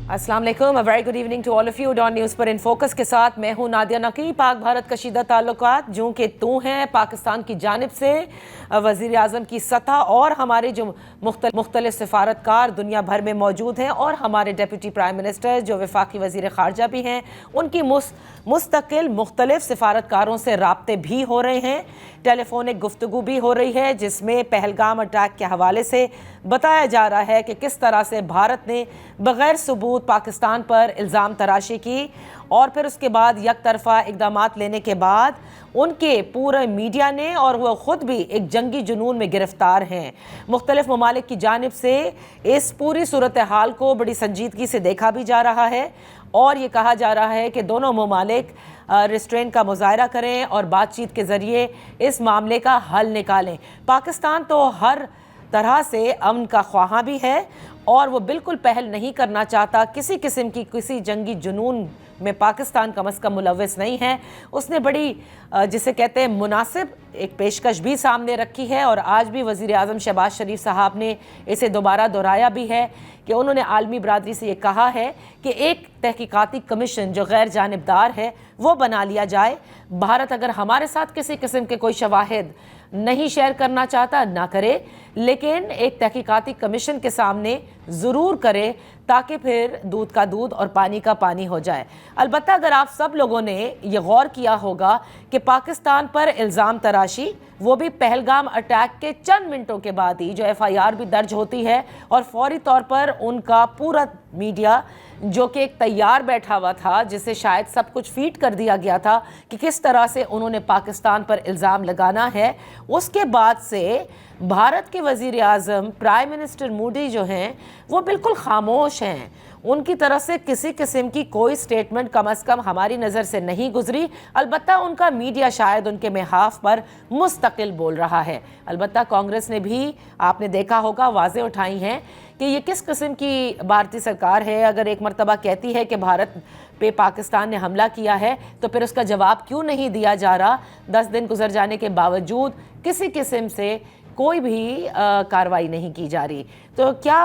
अस्सलाम वालेकुम, very good evening to all of you. Dawn news पर इन फोकस के साथ मैं हूं नादिया नकी। पाक भारत कशीदा ताल्लुकात जो कि तू हैं पाकिस्तान की जानिब से वज़ीर आज़म की सतह और हमारे जो मुख्तलिफ सफारतकार दुनिया भर में मौजूद हैं और हमारे डिप्टी प्राइम मिनिस्टर जो वफाकी वज़ीर ख़ारजा भी हैं, उनकी मुस्तकिल मुख्तलिफ सफारतकारों से राब्ते भी हो रहे हैं। टेलीफोनिक गुफ्तगू भी हो रही है जिसमें पहलगाम अटैक के हवाले से बताया जा रहा है कि किस तरह से भारत ने बग़ैर सबूत पाकिस्तान पर इल्ज़ाम तराशी की और फिर उसके बाद एक तरफ़ा इक़दाम लेने के बाद उनके पूरे मीडिया ने और वह ख़ुद भी एक जंगी जुनून में गिरफ़्तार हैं। मुख्तलिफ़ ममालिक की जानिब से इस पूरी सूरत हाल को बड़ी संजीदगी से देखा भी जा रहा है और ये कहा जा रहा है कि दोनों ममालिक रिस्ट्रेन का मुज़ाहरा करें और बातचीत के ज़रिए इस मामले का हल निकालें। पाकिस्तान तो हर तरह से अमन का ख्वाहा भी है और वो बिल्कुल पहल नहीं करना चाहता, किसी किस्म की किसी जंगी जुनून में पाकिस्तान कम अज़ कम मुलव्वस नहीं है। उसने बड़ी जिसे कहते हैं मुनासिब एक पेशकश भी सामने रखी है और आज भी वज़ीर आज़म शहबाज शरीफ साहब ने इसे दोबारा दोहराया भी है कि उन्होंने आलमी बरादरी से ये कहा है कि एक तहकीकाती कमीशन जो गैर जानिबदार है वो बना लिया जाए। भारत अगर हमारे साथ किसी किस्म के कोई शवाहिद नहीं शेयर करना चाहता ना करे, लेकिन एक तहकीकाती कमीशन के सामने ज़रूर करे ताकि फिर दूध का दूध और पानी का पानी हो जाए। अलबत्ता अगर आप सब लोगों ने ये गौर किया होगा कि पाकिस्तान पर इल्ज़ाम तराशी वो भी पहलगाम अटैक के चंद मिनटों के बाद ही जो FIR भी दर्ज होती है और फौरी तौर पर उनका पूरा मीडिया जो कि एक तैयार बैठा हुआ था, जिसे शायद सब कुछ फीड कर दिया गया था कि किस तरह से उन्होंने पाकिस्तान पर इल्ज़ाम लगाना है। उसके बाद से भारत के वज़ीर आज़म प्राइम मिनिस्टर मोदी जो हैं वो बिल्कुल खामोश हैं। उनकी तरफ से किसी किस्म की कोई स्टेटमेंट कम अज़ कम हमारी नज़र से नहीं गुजरी। अलबत्ता उनका मीडिया शायद उनके मेहाफ पर मुस्तकिल बोल रहा है। अलबत्ता कांग्रेस ने भी आपने देखा होगा वाज़े उठाई हैं कि ये किस किस्म की भारतीय सरकार है। अगर एक मरतबा कहती है कि भारत पे पाकिस्तान ने हमला किया है तो फिर उसका जवाब क्यों नहीं दिया जा रहा। 10 दिन गुजर जाने के बावजूद किसी किस्म से कोई भी कार्रवाई नहीं की जा रही। तो क्या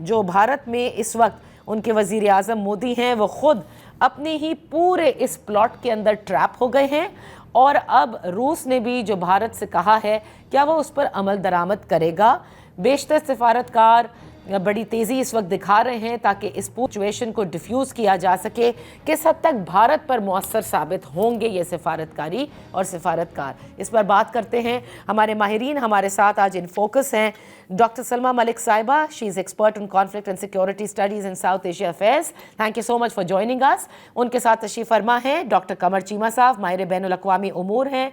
जो भारत में इस वक्त उनके वज़ीर आज़म मोदी हैं वो ख़ुद अपने ही पूरे इस प्लॉट के अंदर ट्रैप हो गए हैं और अब रूस ने भी जो भारत से कहा है क्या वो उस पर अमल दरामद करेगा। बेशतर सफारतकार बड़ी तेज़ी इस वक्त दिखा रहे हैं ताकि इस सिचुएशन को डिफ्यूज़ किया जा सके। किस हद तक भारत पर मुअस्सर साबित होंगे ये सफारतकारी और सफारतकार, इस पर बात करते हैं। हमारे माहिरीन हमारे साथ आज इन फोकस हैं डॉक्टर सलमा मलिक साहिबा, she is expert in conflict and security studies in south Asia affairs. Thank you so much for joining us. उनके साथ तशरीफ़ फरमा है डॉक्टर कमर चीमा साहब, माहिर बैनुल अक़वामी उमूर हैं,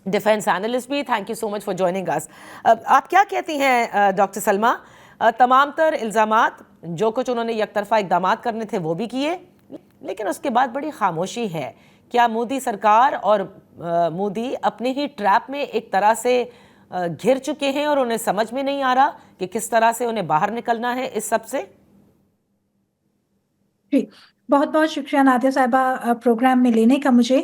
डिफेंस एनालिस्ट भी। Thank you so much for joining us. आप क्या कहती हैं डॉक्टर सलमा, तमाम तर इल्ज़ामात जो कुछ उन्होंने एक तरफ़ा इक़दाम करने थे वो भी किए, लेकिन उसके बाद बड़ी खामोशी है। क्या मोदी सरकार और मोदी अपने ही ट्रैप में एक तरह से घिर चुके हैं और उन्हें समझ में नहीं आ रहा कि किस तरह से उन्हें बाहर निकलना है इस सब से? जी, बहुत-बहुत शुक्रिया नादिया साहिबा प्रोग्राम में लेने का मुझे।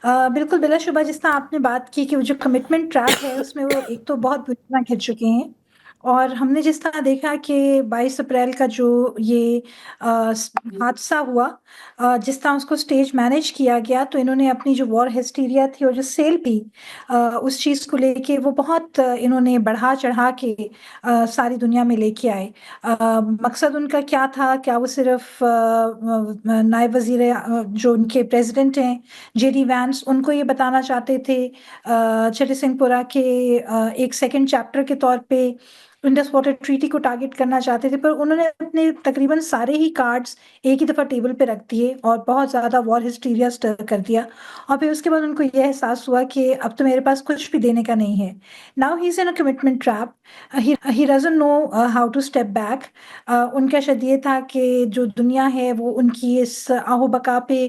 बिल्कुल बिलाशुबा जिस तरह आपने बात की कि वो जो कमिटमेंट ट्रैप है उसमें वो एक तो बहुत बुरी तरह घिर चुके हैं और हमने जिस तरह देखा कि 22 अप्रैल का जो ये हादसा हुआ, जिस तरह उसको स्टेज मैनेज किया गया, तो इन्होंने अपनी जो वॉर हिस्टीरिया थी और जो सेल थी उस चीज़ को लेके वो बहुत इन्होंने बढ़ा-चढ़ा के सारी दुनिया में लेके आए। मकसद उनका क्या था? क्या वो सिर्फ़ नायब वज़ीर जो उनके प्रेज़िडेंट हैं जेडी वैंस उनको ये बताना चाहते थे चरी सिंहपुरा के एक सेकंड चैप्टर के तौर पे इंडस वाटर ट्रीटी को टारगेट करना चाहते थे, पर उन्होंने अपने तकरीबन सारे ही कार्ड्स एक ही दफ़ा टेबल पे रख दिए और बहुत ज़्यादा वॉर हिस्टीरिया स्टर कर दिया और फिर उसके बाद उनको ये एहसास हुआ कि अब तो मेरे पास कुछ भी देने का नहीं है। Now he is in a commitment trap, he doesn't know how to step back. उनका शायद ये था कि जो दुनिया है वो उनकी इस आहो-बका पे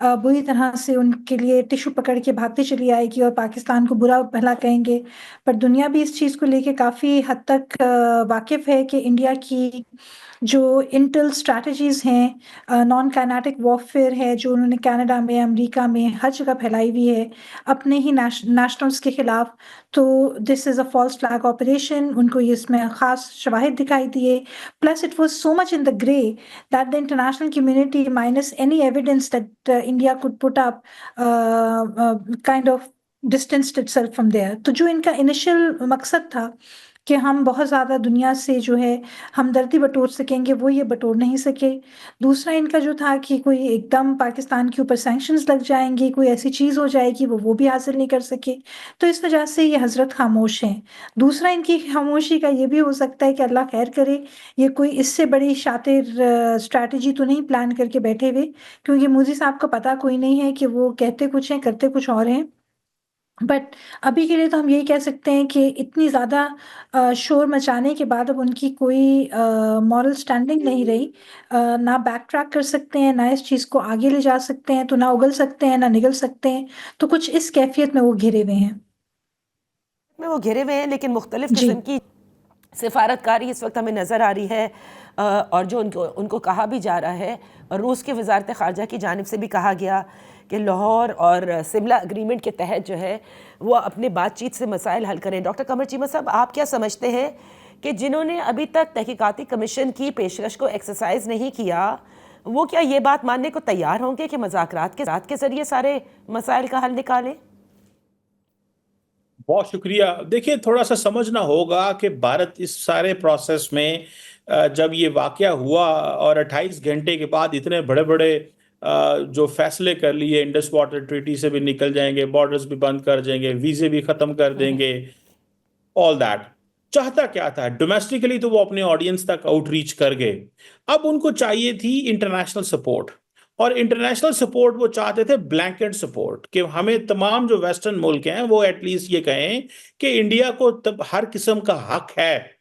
बुरी तरह से उनके लिए टिश्यू पकड़ के भागती चली आएगी और पाकिस्तान को बुरा-भला कहेंगे, पर दुनिया भी इस चीज़ को लेके काफ़ी हद तक वाकिफ़ है कि इंडिया की जो इंटेल स्ट्रैटेजीज़ हैं, नॉन काइनेटिक वॉरफेयर है, जो उन्होंने कनाडा में, अमेरिका में, हर जगह फैलाई हुई है, अपने ही नेशनल्स के खिलाफ। तो this is a false flag operation. उनको ये इसमें ख़ास शवाहिद दिखाई दिए। Plus it was so much in the grey that the international community minus any evidence that India could put up kind of distanced itself from there. तो जो इनका इनिशियल मकसद था कि हम बहुत ज़्यादा दुनिया से जो है हमदर्दी बटोर सकेंगे, वो ये बटोर नहीं सके। दूसरा इनका जो था कि कोई एकदम पाकिस्तान के ऊपर सैंक्शंस लग जाएँगे, कोई ऐसी चीज़ हो जाएगी, वो भी हासिल नहीं कर सके। तो इस वजह से ये हज़रत खामोश हैं। दूसरा इनकी खामोशी का ये भी हो सकता है कि अल्लाह खैर करे, ये कोई इससे बड़ी शातिर स्ट्रैटेजी तो नहीं प्लान करके बैठे हुए, क्योंकि मोदी साहब को पता कोई नहीं है कि वो कहते कुछ हैं, करते कुछ और हैं। बट अभी के लिए तो हम यही कह सकते हैं कि इतनी ज़्यादा शोर मचाने के बाद अब उनकी कोई मॉरल स्टैंडिंग नहीं रही। ना बैक ट्रैक कर सकते हैं, ना इस चीज़ को आगे ले जा सकते हैं, तो ना उगल सकते हैं, ना निगल सकते हैं। तो कुछ इस कैफ़ियत में वो घिरे हुए हैं। में वो घिरे हुए हैं, लेकिन मुख्तलिफ जी। किस्म की सिफारतकारी इस वक्त हमें नज़र आ रही है। और जो उनको कहा भी जा रहा है, और रूस के वजारत ख़ारजा की जानिब से भी कहा गया कि लाहौर और सिमला एग्रीमेंट के तहत जो है वो अपने बातचीत से मसाइल हल करें। डॉक्टर कमर चीमा साहब, आप क्या समझते हैं कि जिन्होंने अभी तक तहकीकाती कमीशन की पेशकश को एक्सरसाइज नहीं किया, वो क्या ये बात मानने को तैयार होंगे कि मुज़ाकरात के ज़रिए सारे मसाइल का हल निकालें? बहुत शुक्रिया। देखिए, थोड़ा सा समझना होगा कि भारत इस सारे प्रोसेस में जब ये वाकया हुआ और 28 घंटे के बाद इतने बड़े बड़े जो फैसले कर लिए, इंडस वाटर ट्रीटी से भी निकल जाएंगे, बॉर्डर्स भी बंद कर देंगे, वीजे भी खत्म कर देंगे, ऑल दैट, चाहता क्या था? डोमेस्टिकली तो वो अपने ऑडियंस तक आउटरीच कर गए। अब उनको चाहिए थी इंटरनेशनल सपोर्ट, और इंटरनेशनल सपोर्ट वो चाहते थे ब्लैंकेट सपोर्ट, कि हमें तमाम जो वेस्टर्न मुल्क हैं वो एटलीस्ट ये कहें कि इंडिया को तब हर किस्म का हक है,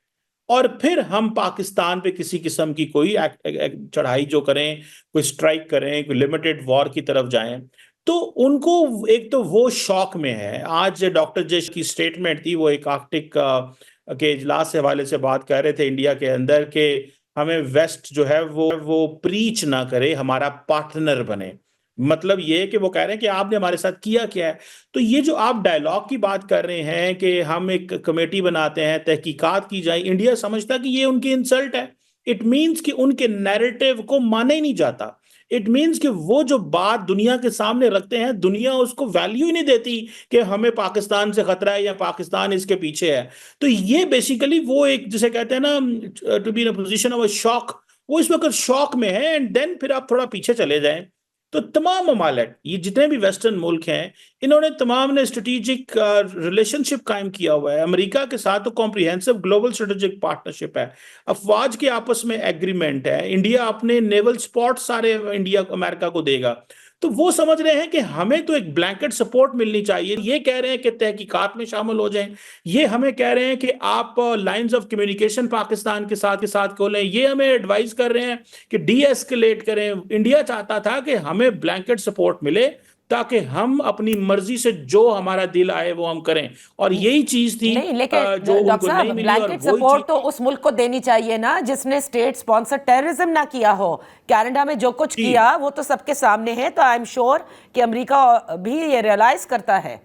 और फिर हम पाकिस्तान पे किसी किस्म की कोई चढ़ाई जो करें, कोई स्ट्राइक करें, कोई लिमिटेड वॉर की तरफ जाएं। तो उनको एक तो वो शॉक में है। आज डॉक्टर जयशंकर की स्टेटमेंट थी, वो एक आर्कटिक के इजलास से हवाले से बात कर रहे थे इंडिया के अंदर, के हमें वेस्ट जो है वो प्रीच ना करे, हमारा पार्टनर बने। मतलब ये कि वो कह रहे हैं कि आपने हमारे साथ किया क्या है। तो ये जो आप डायलॉग की बात कर रहे हैं कि हम एक कमेटी बनाते हैं, तहकीकात की जाए, इंडिया समझता कि ये उनकी इंसल्ट है। इट मीन्स कि उनके नैरेटिव को माना ही नहीं जाता। इट मीन्स कि वो जो बात दुनिया के सामने रखते हैं, दुनिया उसको वैल्यू ही नहीं देती कि हमें पाकिस्तान से खतरा है या पाकिस्तान इसके पीछे है। तो ये बेसिकली वो एक, जिसे कहते हैं ना, to be in a position of a shock, वो इस वक्त शॉक में है। एंड देन फिर आप थोड़ा पीछे चले जाएं तो तमाम ममालिक, ये जितने भी वेस्टर्न मुल्क हैं, इन्होंने तमाम ने स्ट्रेटेजिक रिलेशनशिप कायम किया हुआ है अमेरिका के साथ। तो कॉम्प्रिहेंसिव ग्लोबल स्ट्रेटेजिक पार्टनरशिप है, अफवाज के आपस में एग्रीमेंट है, इंडिया अपने नेवल स्पॉट सारे इंडिया अमेरिका को देगा। तो वो समझ रहे हैं कि हमें तो एक ब्लैंकेट सपोर्ट मिलनी चाहिए। ये कह रहे हैं कि तहकीकात में शामिल हो जाएं, ये हमें कह रहे हैं कि आप लाइंस ऑफ कम्युनिकेशन पाकिस्तान के साथ खोलें, ये हमें एडवाइस कर रहे हैं कि डी एस्केलेट करें। इंडिया चाहता था कि हमें ब्लैंकेट सपोर्ट मिले ताकि हम अपनी मर्जी से जो हमारा दिल आए वो हम करें, और यही चीज थी नहीं, लेकिन जो डॉक्टर उनको साहब, नहीं मिली। और ब्लैंकेट वही सपोर्ट चीज तो उस मुल्क को देनी चाहिए ना जिसने स्टेट स्पॉन्सर टेररिज्म ना किया हो। कनाडा में जो कुछ किया वो तो सबके सामने है, तो आई एम श्योर कि अमेरिका भी ये रियलाइज करता है।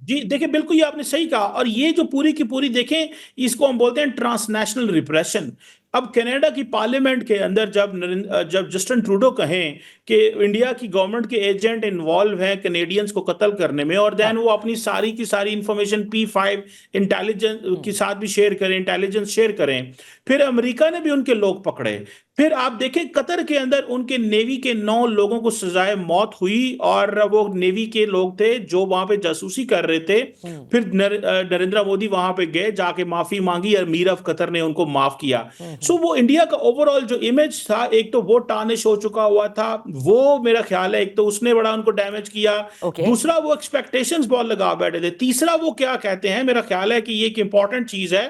जी देखिए, बिल्कुल ये आपने सही कहा। और ये जो पूरी की पूरी देखें, इसको हम बोलते हैं ट्रांसनेशनल रिप्रेशन। अब कनाडा की पार्लियामेंट के अंदर जब जस्टिन ट्रूडो कहें कि इंडिया की गवर्नमेंट के एजेंट इन्वॉल्व हैं कैनेडियंस को कत्ल करने में, और देन वो अपनी सारी की सारी इंफॉर्मेशन P5 इंटेलिजेंस के साथ भी शेयर करें, इंटेलिजेंस शेयर करें, फिर अमेरिका ने भी उनके लोग पकड़े। फिर आप देखें कतर के अंदर उनके नेवी के 9 लोगों को सजाए मौत हुई, और वो नेवी के लोग थे जो वहां पे जासूसी कर रहे थे। फिर नरेंद्र मोदी वहां पे गए, जाके माफी मांगी, और मीर ऑफ कतर ने उनको माफ किया। सो वो इंडिया का ओवरऑल जो इमेज था, एक तो वो टार्निश हो चुका हुआ था, वो मेरा ख्याल है एक तो उसने बड़ा उनको डैमेज किया। दूसरा, वो एक्सपेक्टेशंस बहुत लगा बैठे थे। तीसरा, वो क्या कहते हैं, मेरा ख्याल है कि ये एक इंपॉर्टेंट चीज है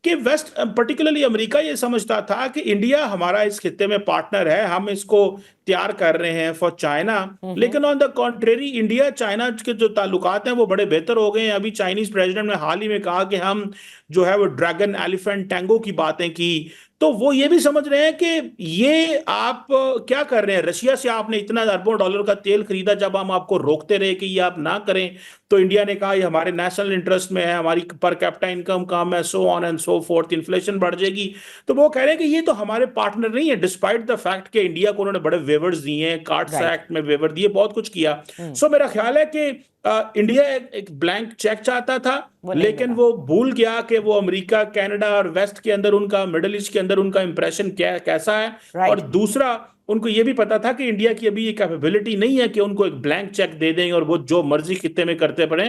कि वेस्ट पर्टिकुलरली अमेरिका ये समझता था कि इंडिया हमारा इस खित्ते में पार्टनर है, हम इसको तैयार कर रहे हैं फॉर चाइना। लेकिन on the contrary India China के जो ताल्लुकात हैं वो बड़े बेहतर हो गए हैं। अभी चाइनीज प्रेसिडेंट ने हाल ही में कहा कि हम जो है वो ड्रैगन एलिफेंट टैंगो की बातें की। तो वो ये भी समझ रहे हैं कि ये आप क्या कर रहे हैं, रशिया से आपने इतना अरबों डॉलर का तेल खरीदा, जब हम आपको रोकते रहे कि ये आप ना करें, तो इंडिया ने कहा ये हमारे नेशनल इंटरेस्ट में है, हमारी पर कैपिटा इनकम कम है, so on and so fourth, inflation बढ़ जाएगी। तो वो कह रहे हैं कि ये तो हमारे पार्टनर नहीं है, डिस्पाइट द फैक्ट कि इंडिया को उन्होंने बड़े वेवर्स दिए हैं, कार्ड्स एक्ट में वेवर दिए, बहुत कुछ किया। सो मेरा ख्याल है कि इंडिया एक ब्लैंक चेक चाहता था, लेकिन वो भूल गया कि वो अमेरिका, कनाडा और वेस्ट के अंदर उनका, मिडिल ईस्ट के अंदर उनका इंप्रेशन कैसा है। और दूसरा उनको ये भी पता था कि इंडिया की अभी ये कैपेबिलिटी नहीं है कि उनको एक ब्लैंक चेक दे दें और वो जो मर्जी खित्ते में करते पड़े।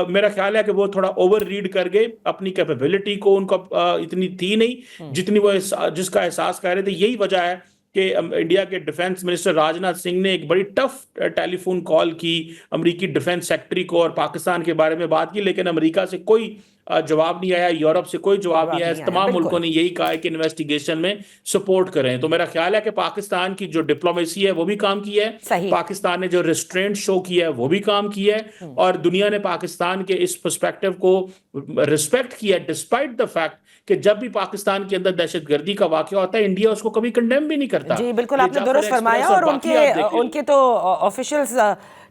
मेरा ख्याल है कि वो थोड़ा ओवर रीड कर गए, अपनी कैपेबिलिटी को उनको इतनी थी नहीं जितनी वो जिसका एहसास कर रहे थे। यही वजह है कि इंडिया के डिफेंस मिनिस्टर राजनाथ सिंह ने एक बड़ी टफ टेलीफोन कॉल की अमेरिकी डिफेंस सेक्रेटरी को और पाकिस्तान के बारे में बात की, लेकिन अमेरिका से कोई जवाब नहीं आया, यूरोप से कोई जवाब नहीं आया। तमाम मुल्कों ने यही कहा है कि इन्वेस्टिगेशन में सपोर्ट करें। तो मेरा ख्याल है कि पाकिस्तान की जो डिप्लोमेसी है वो भी काम की है, पाकिस्तान ने जो रिस्ट्रेंट शो किया है वो भी काम किया है, और दुनिया ने पाकिस्तान के इस पर्सपेक्टिव को रिस्पेक्ट किया डिस्पाइट द फैक्ट कि जब भी पाकिस्तान के अंदर दहशतगर्दी का वाकया होता है इंडिया उसको कभी कंडेम भी नहीं करता। जी बिल्कुल, आपने दुरुस्त फरमाया। और उनके तो ऑफिशियल्स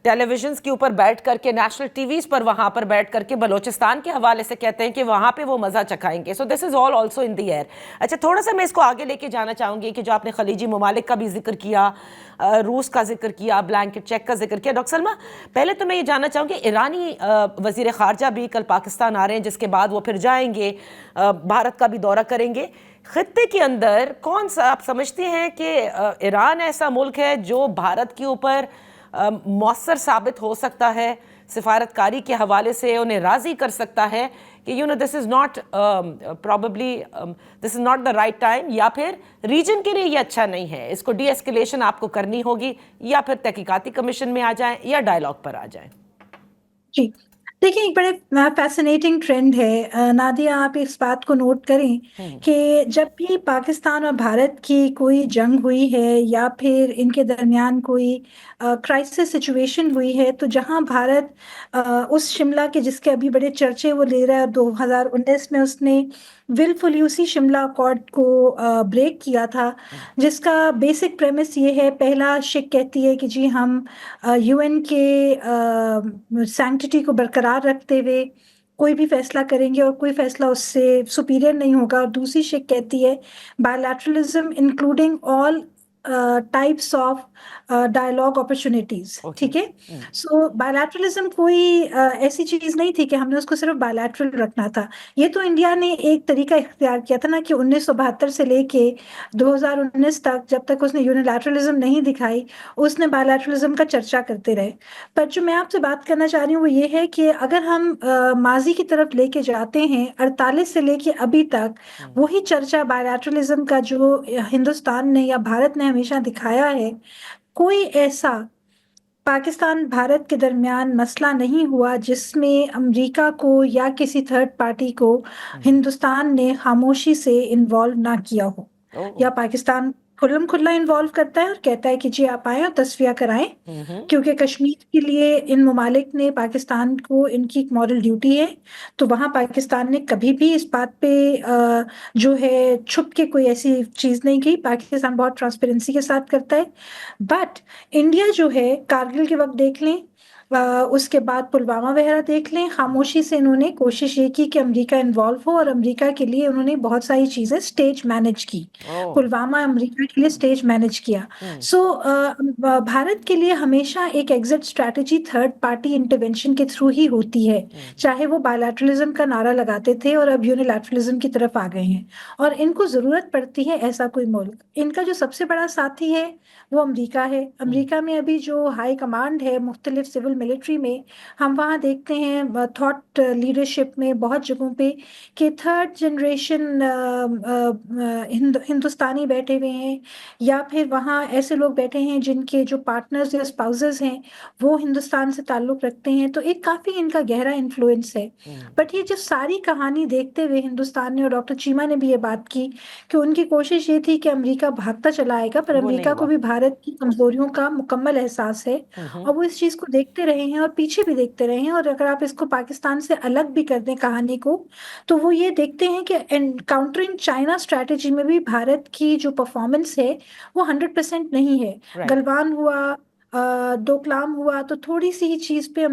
टेलीविजन के ऊपर बैठ करके, नेशनल टीवीज पर वहां पर बैठ करके बलोचिस्तान के हवाले से कहते हैं कि वहां पे वो मजा चखाएंगे। So this is all also in the air. अच्छा, थोड़ा सा मैं इसको आगे लेके जाना चाहूंगी कि जो आपने खलीजी ममालिक का भी जिक्र किया, रूस का जिक्र किया, ब्लैंकेट चेक का जिक्र किया। डॉक्टर सलमा, पहले तो मैं ये जानना चाहूंगी, ईरानी वजीर खारजा भी कल पाकिस्तान आ रहे हैं, जिसके बाद वो फिर जाएंगे, भारत का भी दौरा करेंगे। खत्ते के अंदर कौन सा आप समझते हैं कि ईरान ऐसा मुल्क है जो भारत के ऊपर मौसर साबित हो सकता है, सिफारतकारी के हवाले से उन्हें राजी कर सकता है कि this is not probably this is not the right time, या फिर रीजन के लिए ये अच्छा नहीं है, इसको डी एस्केलेशन आपको करनी होगी, या फिर तहकीकाती कमीशन में आ जाएं या डायलॉग पर आ जाएं? जी देखिए, एक बड़े फैसिनेटिंग ट्रेंड है नादिया, आप इस बात को नोट करें कि जब भी पाकिस्तान और भारत की कोई जंग हुई है या फिर इनके दरमियान कोई क्राइसिस सिचुएशन हुई है, तो जहां भारत उस शिमला के जिसके अभी बड़े चर्चे वो ले रहा है, 2019 में उसने विलफुली उसी शिमला अकॉर्ड को ब्रेक किया था, जिसका बेसिक प्रेमिस ये है, पहला शिक कहती है कि जी हम यूएन के सैंक्टिटी को बरकरार रखते हुए कोई भी फैसला करेंगे और कोई फैसला उससे सुपीरियर नहीं होगा। और दूसरी शिक कहती है bilateralism including all types of dialogue opportunities. ठीक है, सो बायलैटरलिज्म कोई ऐसी चीज नहीं थी कि हमने उसको सिर्फ बायलैटरल रखना था। ये तो इंडिया ने एक तरीका इख्तियार किया था ना कि 1972 से लेके 2019 तक, जब तक उसने यूनिलैटरलिज्म नहीं दिखाई, उसने बायलैटरलिज्म का चर्चा करते रहे। पर जो मैं आपसे बात करना चाह रही हूँ वो ये है कि अगर हम माजी की तरफ लेके जाते हैं, 48 से लेके अभी तक वही चर्चा बायलैटरलिज्म का जो हिंदुस्तान ने या भारत ने हमेशा दिखाया है, कोई ऐसा पाकिस्तान भारत के दरमियान मसला नहीं हुआ जिसमें अमेरिका को या किसी थर्ड पार्टी को हिंदुस्तान ने खामोशी से इन्वॉल्व ना किया हो, या पाकिस्तान खुल्लम खुल्ला इन्वॉल्व करता है और कहता है कि जी आप आए और तस्फिया कराएं, क्योंकि कश्मीर के लिए इन ममालिक ने पाकिस्तान को, इनकी एक मॉरल ड्यूटी है। तो वहां पाकिस्तान ने कभी भी इस बात पे जो है छुप के कोई ऐसी चीज नहीं की, पाकिस्तान बहुत ट्रांसपेरेंसी के साथ करता है। बट इंडिया जो है, कारगिल के वक्त देख लें, उसके बाद पुलवामा वगैरह देख लें, खामोशी से इन्होंने कोशिश ये की कि अमेरिका इन्वॉल्व हो, और अमेरिका के लिए उन्होंने बहुत सारी चीजें स्टेज मैनेज की। पुलवामा अमेरिका के लिए स्टेज मैनेज किया। सो भारत के लिए हमेशा एक exit strategy third party intervention के थ्रू ही होती है, चाहे वो बायलैटरलिज्म का नारा लगाते थे और अब यूनिलैटरलिज्म की तरफ आ गए हैं, और इनको जरूरत पड़ती है ऐसा कोई मुल्क। इनका जो सबसे बड़ा साथी है वो अमेरिका है। अमेरिका में अभी जो हाई कमांड है मुख्तलिफ सिविल मिलिट्री में, हम वहाँ देखते हैं थॉट लीडरशिप में बहुत जगहों पे कि थर्ड जनरेशन हिंदुस्तानी बैठे हुए हैं, या फिर वहाँ ऐसे लोग बैठे हैं जिनके जो पार्टनर्स या स्पाउसेस हैं वो हिंदुस्तान से ताल्लुक़ रखते हैं, तो एक काफ़ी इनका गहरा इन्फ्लुएंस है। बट ये जो सारी कहानी देखते हुए हिंदुस्तान ने, और डॉक्टर चीमा ने भी ये बात की कि उनकी कोशिश ये थी कि अमेरिका भागता चला आएगा, पर वो नहीं अमेरिका को हुआ। भी भारत की कमज़ोरियों का मुकम्मल एहसास है, और वो इस चीज़ को देखते रहे हैं और पीछे भी देखते रहे हैं। और अगर आप इसको पाकिस्तान से अलग भी कर दें कहानी को, तो वो ये देखते हैं कि काउंटरिंग चाइना स्ट्रैटेजी में भी भारत की जो परफॉर्मेंस है वो 100% नहीं है। राइट। गलवान हुआ, डोकलाम हुआ, तो थोड़ी सी ही चीज़ पे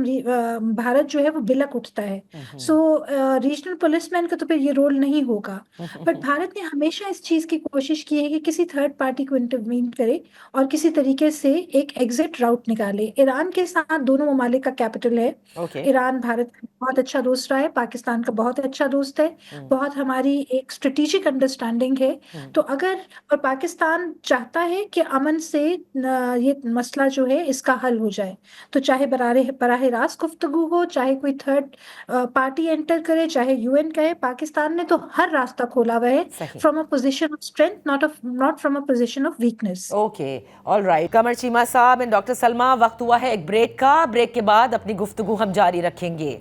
भारत जो है वो बिलक उठता है। सो रीजनल पुलिसमैन का तो फिर ये रोल नहीं होगा। बट भारत ने हमेशा इस चीज़ की कोशिश की है कि किसी थर्ड पार्टी को इंटरवीन करे और किसी तरीके से एक एग्जिट राउट निकाले। ईरान के साथ दोनों ममालिक का कैपिटल है। ओके। ईरान भारत का बहुत अच्छा दोस्त रहा है, पाकिस्तान का बहुत अच्छा दोस्त है, बहुत हमारी एक स्ट्रेटेजिक अंडरस्टैंडिंग है। तो अगर और पाकिस्तान चाहता है कि अमन से ये मसला जो है इसका हल हो जाए, तो चाहे बराह रास्त गुफ्तगू हो, चाहे कोई थर्ड पार्टी एंटर करे, चाहे यूएन कहे, पाकिस्तान ने तो हर रास्ता खोला हुआ है सही। From a position of strength, not from a position of weakness. Okay, all right. Qamar Cheema साहब एंड डॉक्टर सलमा, वक्त हुआ है एक ब्रेक का। ब्रेक के बाद अपनी गुफ्तगू हम जारी रखेंगे।